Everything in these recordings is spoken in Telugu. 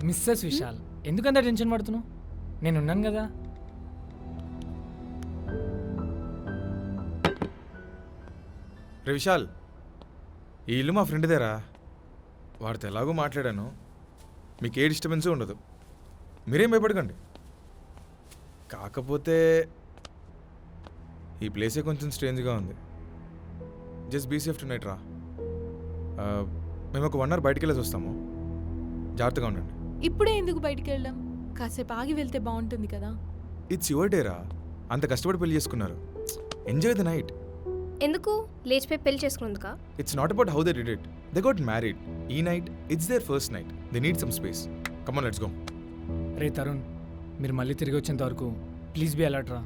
మిస్సెస్ విశాల్ ఎందుకంత టెన్షన్ పడుతున్నావు? నేను ఉన్నాను కదా. రే విశాల్, ఈ ఇల్లు మా ఫ్రెండ్దేరా. వాడితో ఎలాగో మాట్లాడాను, మీకు ఏ డిస్టర్బెన్స్ ఉండదు, మీరేం భయపడకండి. కాకపోతే ఈ ప్లేసే కొంచెం స్ట్రేంజ్గా ఉంది. Just be safe tonight రా. మేము ఒక 1 hour బయటికి వెళ్ళేసి వస్తాము, జాగ్రత్తగా ఉండండి. ఇప్పుడే ఎందుకు బయటికి వెళ్ళాం? కాసేపు ఆగి వెళ్తే బాగుంటుంది కదా. ఇట్స్ యువర్ డే రా, అంత కష్టపడి పెళ్లి చేసుకున్నారు. Enjoy the night. ఎందుకు లేచిపోయి పెళ్లి చేసుకున్నందుకా? It's not about how they did it. They got married. E night, it's their first night. They need some space. Come on, let's go. రే తరుణ్, మీరు మళ్ళీ తిరిగి వచ్చేంత వరకు ప్లీజ్ బి అలర్ట్ రా.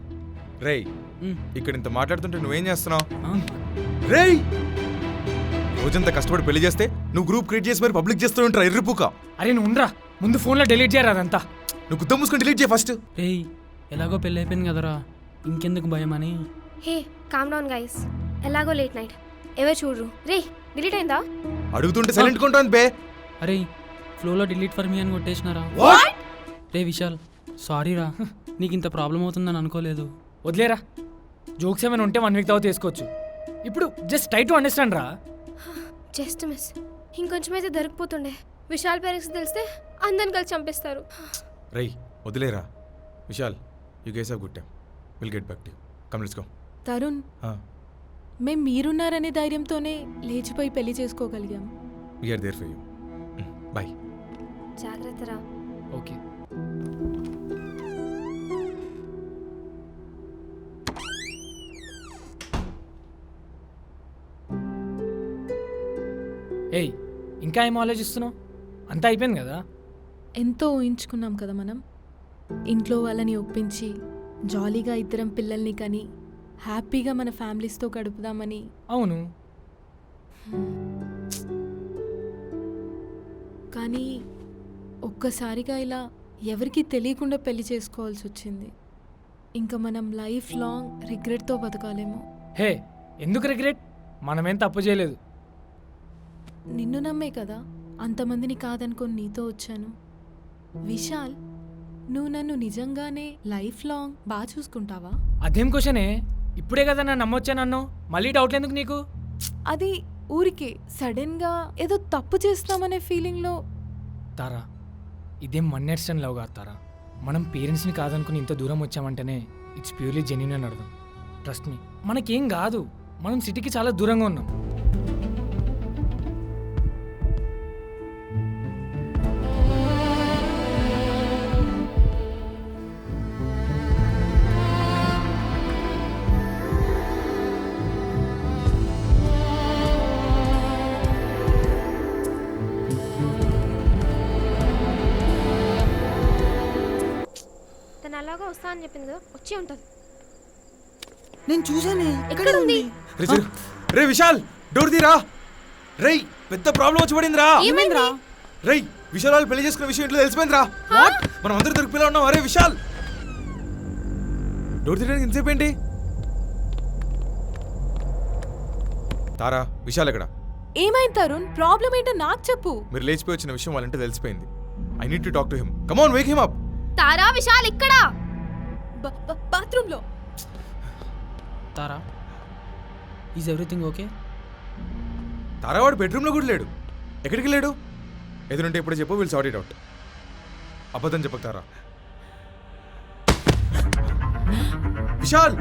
రేయ్, ఇక్కడ ఇంత మాట్లాడుతుంటే నువ్వేం చేస్తున్నావు? ఆ? రేయ్, రోజంతా కష్టపడి పెళ్లి చేస్తే నువ్వు గ్రూప్ క్రియేట్ చేసి మరి పబ్లిక్ చేస్తూ ఉంటారా ఎర్రిపుక? అరే నువ్వు ఉండరా, ముందు ఫోన్లో డిలీట్ చేయరా అదంతా. నువ్వు గుద్ద మూసుకొని డిలీట్ చేయి ఫస్ట్. రేయ్, ఎలాగో పెళ్ళి అయిపోయింది కదరా, ఇంకెందుకు భయం అని. హే కామ్ డౌన్ గైస్, ఎలాగో లేట్ నైట్, ఎవరు చూడరు. రే డిలీట్ అయిందా? అడుగుతుంటే సైలెంట్ కొంటాను బే. అరే ఫ్లోలో డిలీట్ ఫర్ మీ అని కొట్టేసినారా? రే విశాల్, సారీ రా, నీకు ఇంత ప్రాబ్లం అవుతుందని అనుకోలేదు. వదిలేరా, జోక్స్ ఏమైనా ఉంటే 1 week తర్వాత తీసుకోవచ్చు. ఇప్పుడు జస్ట్ ట్రై టు అండర్స్టాండ్ రా. జస్ట్ మిస్, ఇంకొంచెం అయితే దొరికిపోతుండే. విశాల్ పేరెంట్స్ తెలిస్తే అందరిని కలిసి చంపేస్తారు. రేయ్ వదిలేరా. Vishal, you guys have good time. Will get back to you. Come let's go. Tarun, మేం మీరున్నారనే ధైర్యంతోనే లేచిపోయి పెళ్లి చేసుకోగలిగాం. We are there for you. Bye. జాగ్రత్త రా. ఓకే. ఏయ్, ఇంకా ఏం ఆలోచిస్తున్నావు? అంతా అయిపోయింది కదా. ఎంతో ఊహించుకున్నాం కదా మనం. ఇంట్లో వాళ్ళని ఒప్పించి జాలీగా ఇద్దరం పిల్లల్ని కని హ్యాపీగా మన ఫ్యామిలీస్తో గడుపుదామని. అవును, కానీ ఒక్కసారిగా ఇలా ఎవరికీ తెలియకుండా పెళ్లి చేసుకోవాల్సి వచ్చింది. ఇంకా మనం లైఫ్ లాంగ్ రిగ్రెట్తో బతకాలేమో. హే ఎందుకు రిగ్రెట్? మనమేం తప్పు చేయలేదు. నిన్ను నమ్మే కదా అంతమందిని కాదనుకొని నీతో వచ్చాను. విశాల్, నువ్వు నన్ను నిజంగానే లైఫ్ లాంగ్ బాగా చూసుకుంటావా? అదేం క్వశ్చనే, ఇప్పుడే కదా నన్ను నమ్మొచ్చానన్నావు, మళ్ళీ డౌట్ ఎందుకు నీకు? అది ఊరికే సడన్గా ఏదో తప్పు చేస్తామనే ఫీలింగ్లో. తారా, ఇదేం 1 night stand లవ్ కాదు తారా. మనం పేరెంట్స్ని కాదనుకుని ఇంత దూరం వచ్చామంటేనే ఇట్స్ ప్యూర్లీ జెన్యూన్ అని అర్థం. ట్రస్ట్ మీ, మనకేం కాదు, మనం సిటీకి చాలా దూరంగా ఉన్నాం. తను అలాగా వస్తా అని చెప్పింది కదా, వచ్చి ఉంటుంది. నేను చూసానే, ఎక్కడ ఉంది? రే విశాల్, డోర్ తీరా. రేయ్, పెద్ద ప్రాబ్లం వచ్చి పడిందిరా. ఏమైందిరా? రేయ్, విశాల్ వాళ్ళు పెళ్లి చేసుకున్న విషయం ఇంట్లో తెలిసిపోయిందిరా. మనం అందరూ దొరికిపోయినా ఉన్నాం. అరే విశాల్, డోర్ తీయడానికి ఇంతసేపు ఏంటి? తారా, విశాల్ ఎక్కడ? ఏమైంది తరుణ్? ప్రాబ్లం ఏంటో నాకు చెప్పు. మీరు లేచిపోయి వచ్చిన విషయం వాళ్ళంటే తెలిసిపోయింది. I need to talk to him. Come on, wake him up. Tara, Vishal ఇక్కడ బాత్రూంలో. Tara, is everything okay? Tara వాడు బెడ్రూమ్లో కూడా లేడు. ఎక్కడికి వెళ్ళాడు? ఎదురుంటే ఇప్పుడే చెప్పు, విల్ సార్ట్ ఇట్ అవుట్. అబద్ధం చెప్పకు తారా. విశాల్,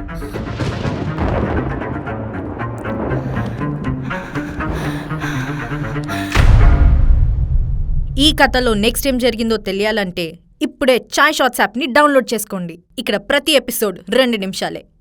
ఈ కథలో నెక్స్ట్ ఏం జరిగిందో తెలియాలంటే ఇప్పుడే చాయ్ షాట్స్ యాప్ని డౌన్లోడ్ చేసుకోండి. ఇక్కడ ప్రతి ఎపిసోడ్ 2 నిమిషాలే.